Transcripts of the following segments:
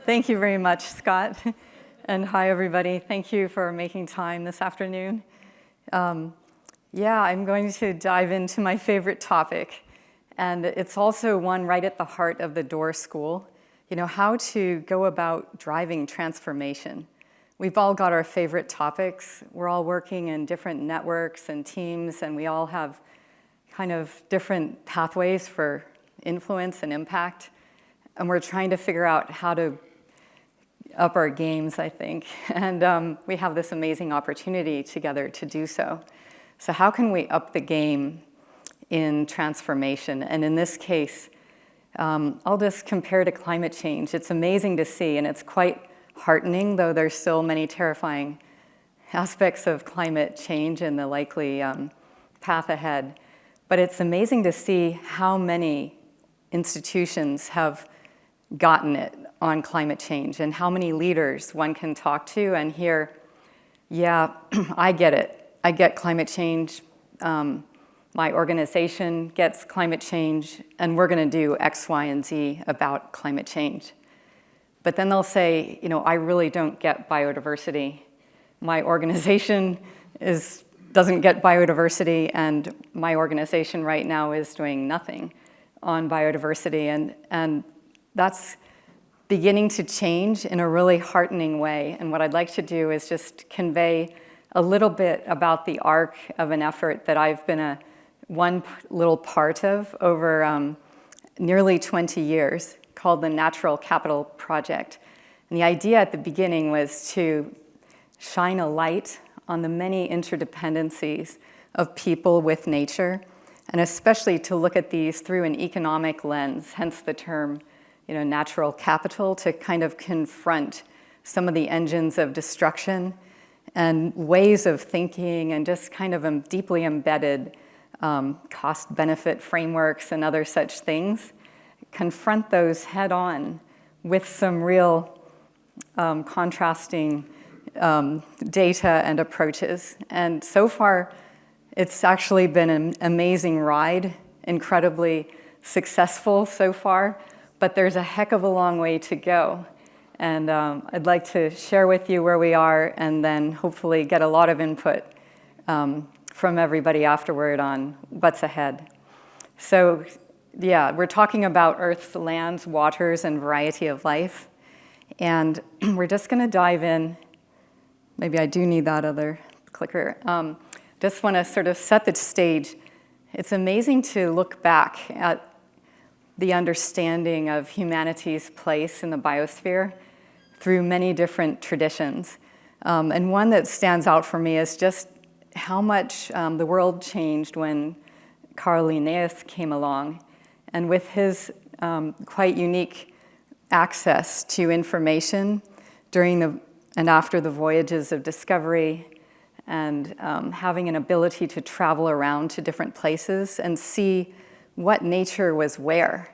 Thank you very much, Scott. And hi, everybody. Thank you for making time this afternoon. I'm going to dive into my favorite topic. And it's also one right at the heart of the Doerr School. You know, how to go about driving transformation. We've all got our favorite topics. We're all working in different networks and teams, and we all have kind of different pathways for influence and impact. And we're trying to figure out how to up our games, I think. And we have this amazing opportunity together to do so. So how can we up the game in transformation? And in this case, I'll just compare to climate change. It's amazing to see, and it's quite heartening, though there's still many terrifying aspects of climate change and the likely path ahead. But it's amazing to see how many institutions have gotten it on climate change and how many leaders one can talk to and hear, yeah, I get it. I get climate change. My organization gets climate change, and we're going to do X, Y, and Z about climate change. But then they'll say, you know, I really don't get biodiversity. My organization doesn't get biodiversity, and my organization right now is doing nothing on biodiversity. And that's beginning to change in a really heartening way. And what I'd like to do is just convey a little bit about the arc of an effort that I've been one little part of over nearly 20 years, called the Natural Capital Project. And the idea at the beginning was to shine a light on the many interdependencies of people with nature, and especially to look at these through an economic lens, hence the term, you know, natural capital, to kind of confront some of the engines of destruction and ways of thinking and just kind of deeply embedded cost-benefit frameworks and other such things. Confront those head on with some real contrasting data and approaches. And so far, it's actually been an amazing ride, incredibly successful so far, but there's a heck of a long way to go. And I'd like to share with you where we are and then hopefully get a lot of input from everybody afterward on what's ahead. So yeah, we're talking about Earth's lands, waters, and variety of life. And we're just going to dive in. Maybe I do need that other clicker. Just want to sort of set the stage. It's amazing to look back at the understanding of humanity's place in the biosphere through many different traditions. And one that stands out for me is just how much the world changed when Carl Linnaeus came along. And with his quite unique access to information during and after the voyages of discovery, and having an ability to travel around to different places and see what nature was where.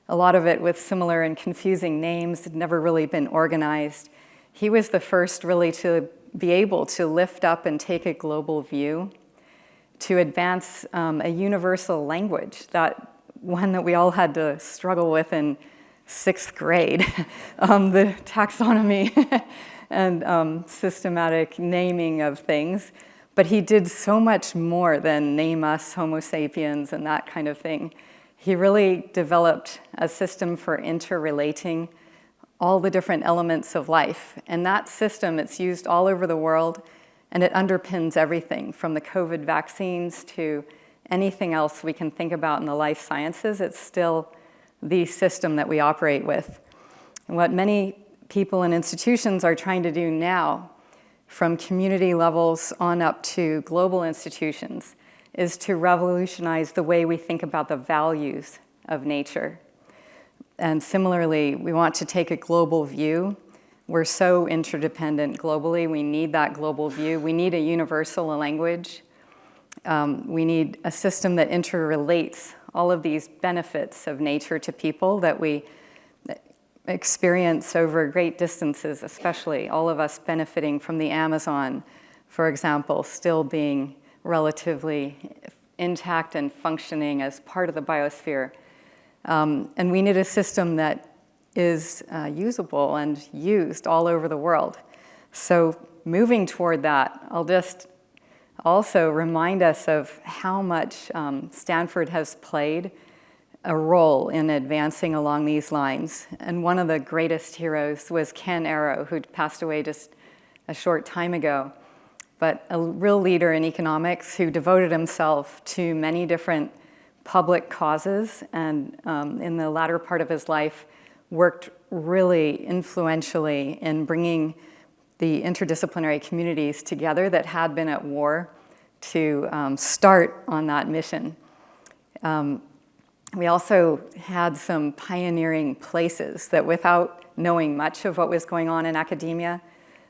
A lot of it with similar and confusing names, had never really been organized. He was the first really to be able to lift up and take a global view, to advance a universal language, that one that we all had to struggle with in 6th grade, the taxonomy and systematic naming of things. But he did so much more than name us Homo sapiens and that kind of thing. He really developed a system for interrelating all the different elements of life. And that system, it's used all over the world, and it underpins everything from the COVID vaccines to anything else we can think about in the life sciences. It's still the system that we operate with. And what many people and institutions are trying to do now, from community levels on up to global institutions, is to revolutionize the way we think about the values of nature. And similarly, we want to take a global view. We're so interdependent globally. We need that global view. We need a universal language. We need a system that interrelates all of these benefits of nature to people that we experience over great distances, especially all of us benefiting from the Amazon, for example, still being relatively intact and functioning as part of the biosphere. And we need a system that is usable and used all over the world. So moving toward that, I'll just also remind us of how much Stanford has played a role in advancing along these lines. And one of the greatest heroes was Ken Arrow, who passed away just a short time ago, but a real leader in economics who devoted himself to many different public causes, and in the latter part of his life worked really influentially in bringing the interdisciplinary communities together that had been at war to start on that mission. We also had some pioneering places that, without knowing much of what was going on in academia,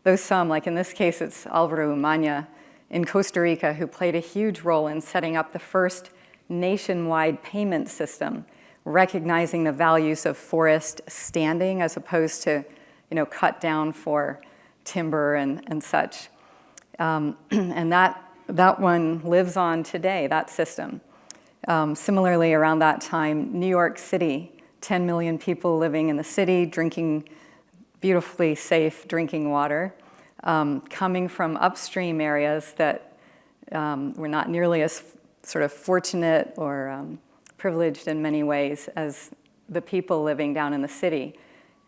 like in this case, it's Alvaro Umana in Costa Rica, who played a huge role in setting up the first nationwide payment system, recognizing the values of forest standing as opposed to, cut down for timber and such. And that one lives on today, that system. Similarly, around that time, New York City, 10 million people living in the city, drinking beautifully safe drinking water, coming from upstream areas that were not nearly as sort of fortunate or privileged in many ways as the people living down in the city.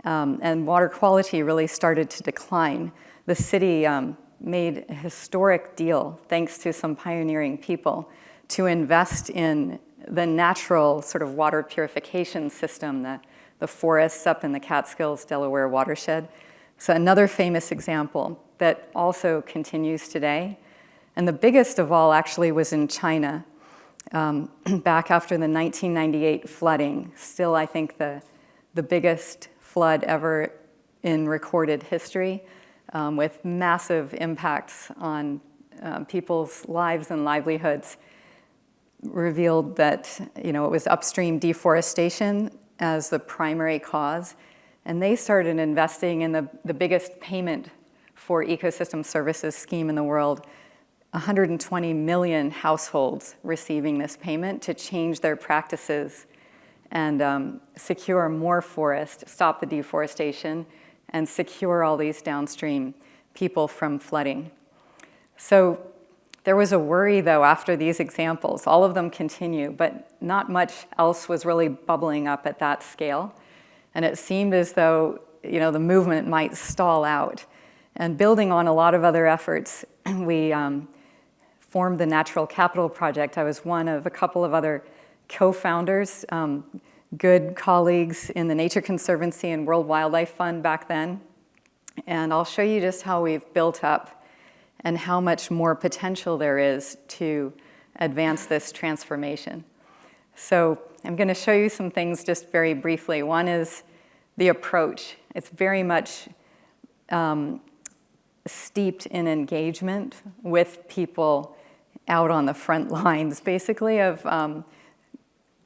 And water quality really started to decline. The city made a historic deal, thanks to some pioneering people, to invest in the natural sort of water purification system, the forests up in the Catskills, Delaware watershed. So another famous example that also continues today. And the biggest of all actually was in China, back after the 1998 flooding. Still, I think the biggest flood ever in recorded history, with massive impacts on people's lives and livelihoods, revealed that it was upstream deforestation as the primary cause. And they started investing in the biggest payment for ecosystem services scheme in the world, 120 million households receiving this payment to change their practices and secure more forest, stop the deforestation, and secure all these downstream people from flooding. So there was a worry, though, after these examples. All of them continue, but not much else was really bubbling up at that scale. And it seemed as though the movement might stall out. And building on a lot of other efforts, we formed the Natural Capital Project. I was one of a couple of other co-founders, good colleagues in the Nature Conservancy and World Wildlife Fund back then. And I'll show you just how we've built up and how much more potential there is to advance this transformation. So I'm going to show you some things just very briefly. One is the approach. It's very much steeped in engagement with people out on the front lines, basically, of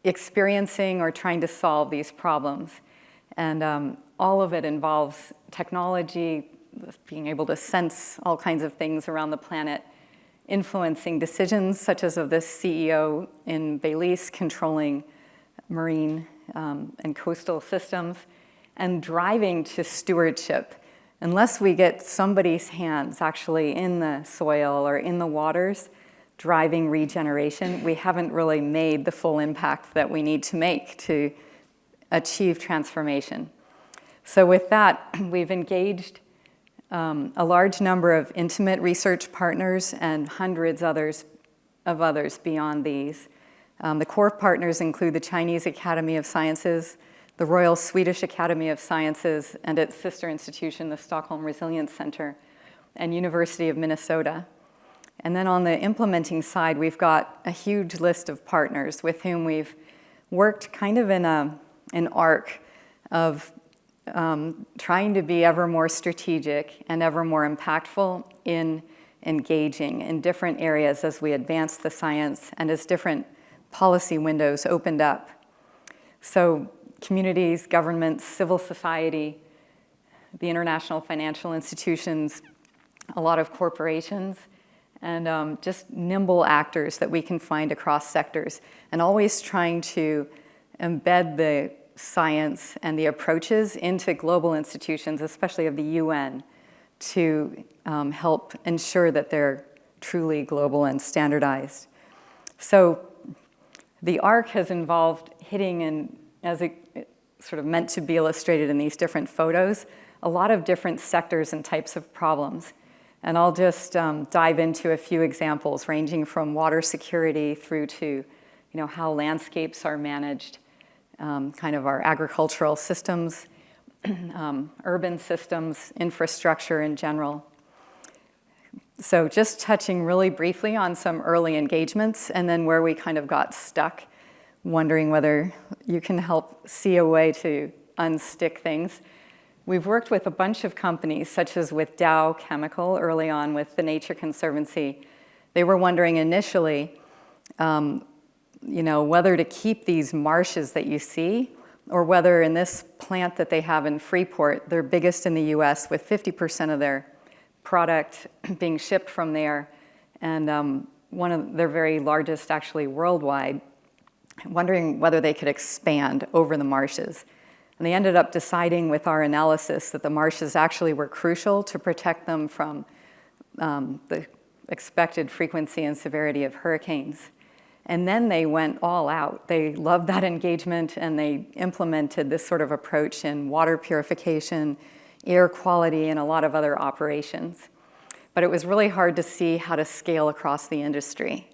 experiencing or trying to solve these problems. And all of it involves technology, being able to sense all kinds of things around the planet, influencing decisions, such as of this CEO in Belize controlling marine and coastal systems, and driving to stewardship. Unless we get somebody's hands actually in the soil or in the waters driving regeneration, we haven't really made the full impact that we need to make to achieve transformation. So with that, we've engaged a large number of intimate research partners and hundreds of others beyond these. The core partners include the Chinese Academy of Sciences, the Royal Swedish Academy of Sciences, and its sister institution, the Stockholm Resilience Center, and University of Minnesota. And then on the implementing side, we've got a huge list of partners with whom we've worked kind of in an arc of trying to be ever more strategic and ever more impactful in engaging in different areas as we advance the science and as different policy windows opened up. So communities, governments, civil society, the international financial institutions, a lot of corporations, and just nimble actors that we can find across sectors, and always trying to embed the science and the approaches into global institutions, especially of the UN, to help ensure that they're truly global and standardized. So the arc has involved hitting, in, as it sort of meant to be illustrated in these different photos, a lot of different sectors and types of problems. And I'll just dive into a few examples, ranging from water security through to how landscapes are managed, kind of our agricultural systems, urban systems, infrastructure in general. So just touching really briefly on some early engagements and then where we kind of got stuck, wondering whether you can help see a way to unstick things. We've worked with a bunch of companies, such as with Dow Chemical early on with the Nature Conservancy. They were wondering initially, whether to keep these marshes that you see, or whether in this plant that they have in Freeport, they're biggest in the US with 50% of their product being shipped from there, and one of their very largest actually worldwide, wondering whether they could expand over the marshes. And they ended up deciding with our analysis that the marshes actually were crucial to protect them from the expected frequency and severity of hurricanes. And then they went all out. They loved that engagement, and they implemented this sort of approach in water purification, air quality, and a lot of other operations. But it was really hard to see how to scale across the industry.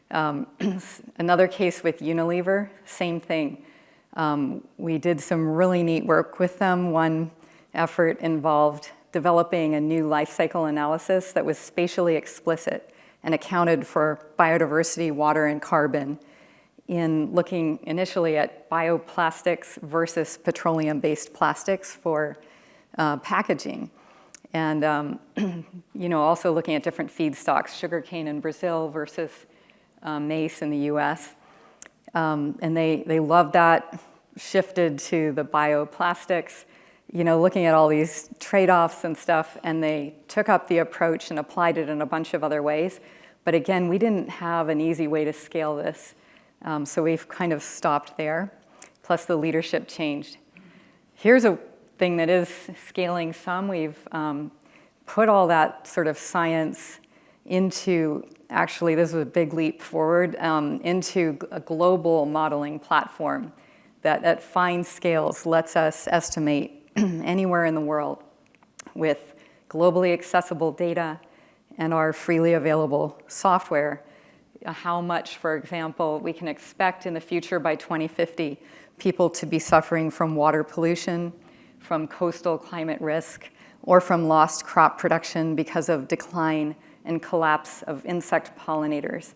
Another case with Unilever, same thing. We did some really neat work with them. One effort involved developing a new life cycle analysis that was spatially explicit and accounted for biodiversity, water, and carbon in looking initially at bioplastics versus petroleum-based plastics for packaging. And also looking at different feedstocks, sugarcane in Brazil versus maize in the US. And they loved that, shifted to the bioplastics, looking at all these trade-offs and stuff, and they took up the approach and applied it in a bunch of other ways. But again, we didn't have an easy way to scale this, so we've kind of stopped there, plus the leadership changed. Here's a thing that is scaling some. We've put all that sort of science into, actually this was a big leap forward, into a global modeling platform that at fine scales lets us estimate anywhere in the world with globally accessible data and our freely available software, how much, for example, we can expect in the future by 2050 people to be suffering from water pollution, from coastal climate risk, or from lost crop production because of decline and collapse of insect pollinators.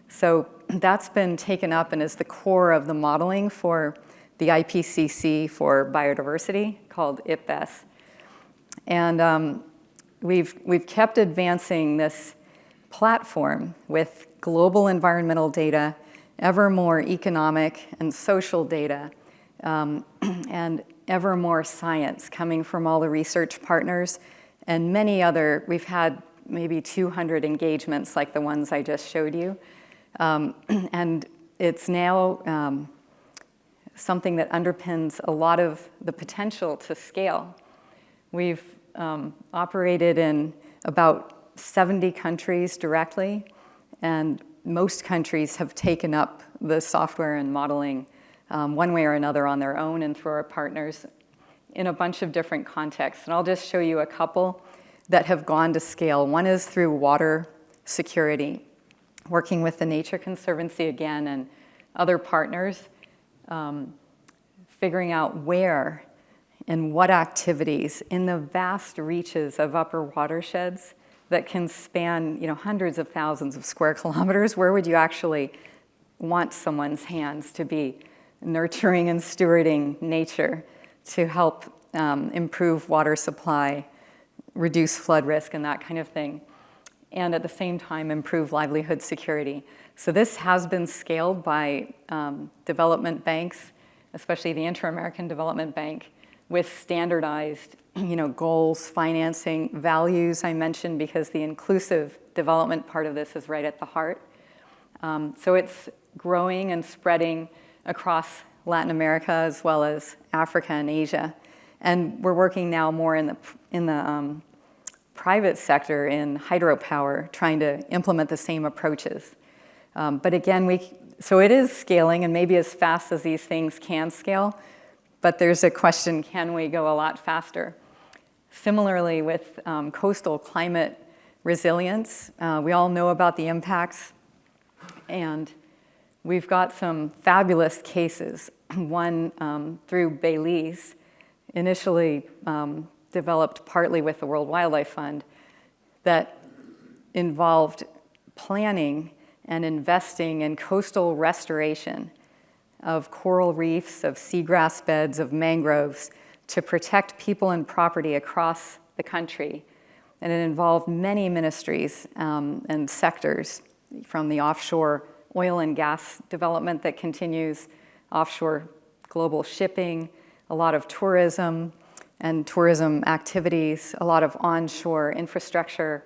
So that's been taken up and is the core of the modeling for the IPCC for biodiversity called IPBES. And we've kept advancing this platform with global environmental data, ever more economic and social data, and ever more science coming from all the research partners, and many other. We've had maybe 200 engagements like the ones I just showed you. And it's now something that underpins a lot of the potential to scale. We've operated in about 70 countries directly, and most countries have taken up the software and modeling one way or another on their own and through our partners in a bunch of different contexts. And I'll just show you a couple that have gone to scale. One is through water security, working with the Nature Conservancy again and other partners, figuring out where and what activities in the vast reaches of upper watersheds that can span hundreds of thousands of square kilometers, where would you actually want someone's hands to be nurturing and stewarding nature to help improve water supply, reduce flood risk, and that kind of thing, and at the same time improve livelihood security. So this has been scaled by development banks, especially the Inter-American Development Bank, with standardized goals, financing, values I mentioned, because the inclusive development part of this is right at the heart. So it's growing and spreading across Latin America, as well as Africa and Asia. And we're working now more in the private sector in hydropower, trying to implement the same approaches. But again, so it is scaling, and maybe as fast as these things can scale, but there's a question, can we go a lot faster? Similarly with coastal climate resilience, we all know about the impacts, and we've got some fabulous cases. One through Belize, initially developed partly with the World Wildlife Fund, that involved planning and investing in coastal restoration of coral reefs, of seagrass beds, of mangroves to protect people and property across the country. And it involved many ministries and sectors, from the offshore oil and gas development that continues, offshore global shipping, a lot of tourism and tourism activities, a lot of onshore infrastructure,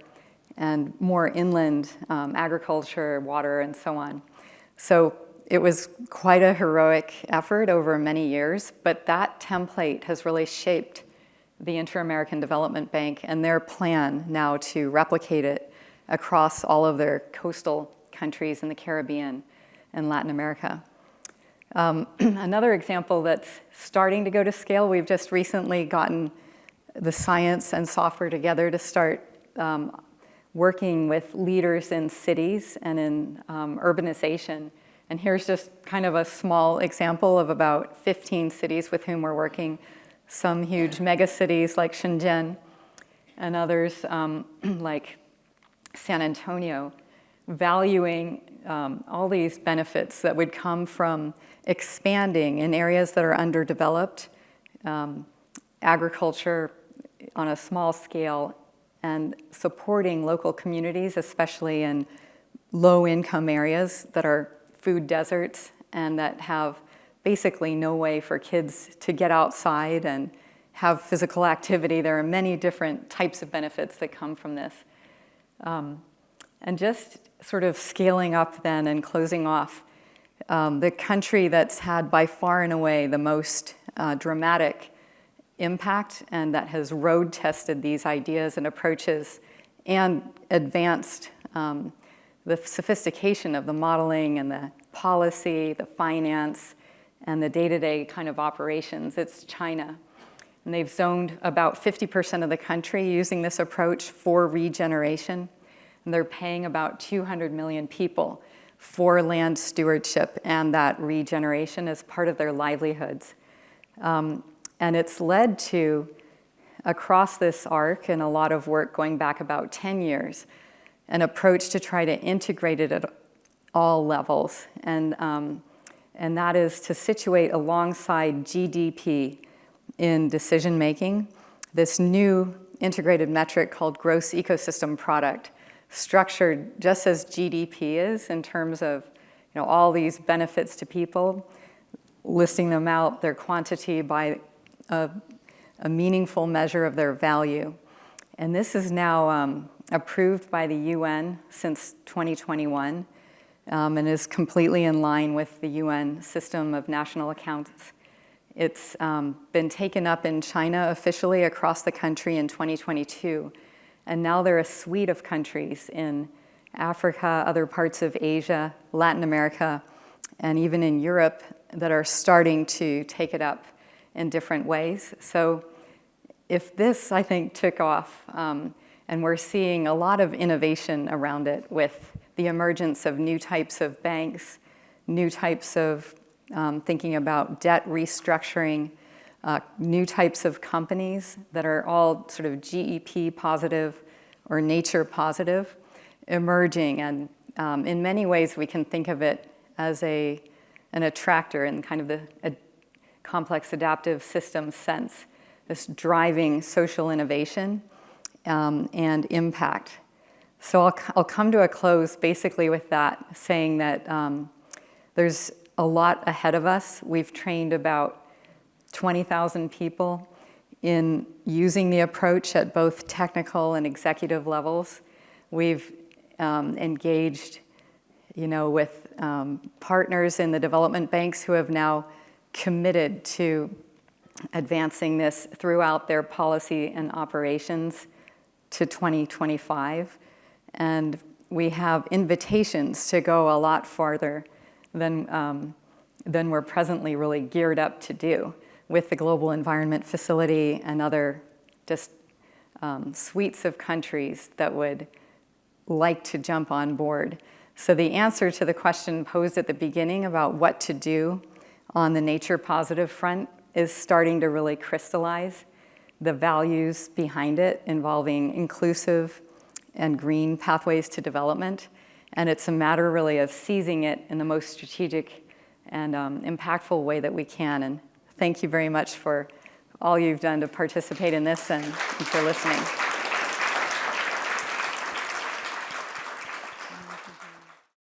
and more inland agriculture, water, and so on. So it was quite a heroic effort over many years, but that template has really shaped the Inter-American Development Bank and their plan now to replicate it across all of their coastal countries in the Caribbean and Latin America. Another example that's starting to go to scale, we've just recently gotten the science and software together to start working with leaders in cities and in urbanization. And here's just kind of a small example of about 15 cities with whom we're working, some huge mega cities like Shenzhen and others like San Antonio, valuing all these benefits that would come from expanding in areas that are underdeveloped, agriculture on a small scale, and supporting local communities, especially in low-income areas that are food deserts and that have basically no way for kids to get outside and have physical activity. There are many different types of benefits that come from this. And just sort of scaling up then and closing off, the country that's had by far and away the most dramatic impact and that has road tested these ideas and approaches and advanced the sophistication of the modeling and the policy, the finance, and the day-to-day kind of operations, it's China. And they've zoned about 50% of the country using this approach for regeneration. And they're paying about 200 million people for land stewardship and that regeneration as part of their livelihoods. And it's led to, across this arc, and a lot of work going back about 10 years, an approach to try to integrate it at all levels. And that is to situate alongside GDP in decision-making, this new integrated metric called gross ecosystem product, structured just as GDP is in terms of all these benefits to people, listing them out, their quantity by a meaningful measure of their value. And this is now approved by the UN since 2021 and is completely in line with the UN system of national accounts. It's been taken up in China officially across the country in 2022. And now there are a suite of countries in Africa, other parts of Asia, Latin America, and even in Europe that are starting to take it up in different ways. So if this, I think, took off, and we're seeing a lot of innovation around it with the emergence of new types of banks, new types of thinking about debt restructuring, new types of companies that are all sort of GEP positive or nature positive emerging. And in many ways, we can think of it as an attractor in kind of the complex adaptive system sense, this driving social innovation and impact. So I'll come to a close basically with that, saying that there's a lot ahead of us. We've trained about 20,000 people in using the approach at both technical and executive levels. We've engaged, with partners in the development banks who have now committed to advancing this throughout their policy and operations to 2025. And we have invitations to go a lot farther than we're presently really geared up to do with the Global Environment Facility and other just suites of countries that would like to jump on board. So the answer to the question posed at the beginning about what to do on the nature positive front is starting to really crystallize. The values behind it involving inclusive and green pathways to development. And it's a matter really of seizing it in the most strategic and impactful way that we can. And thank you very much for all you've done to participate in this and for listening.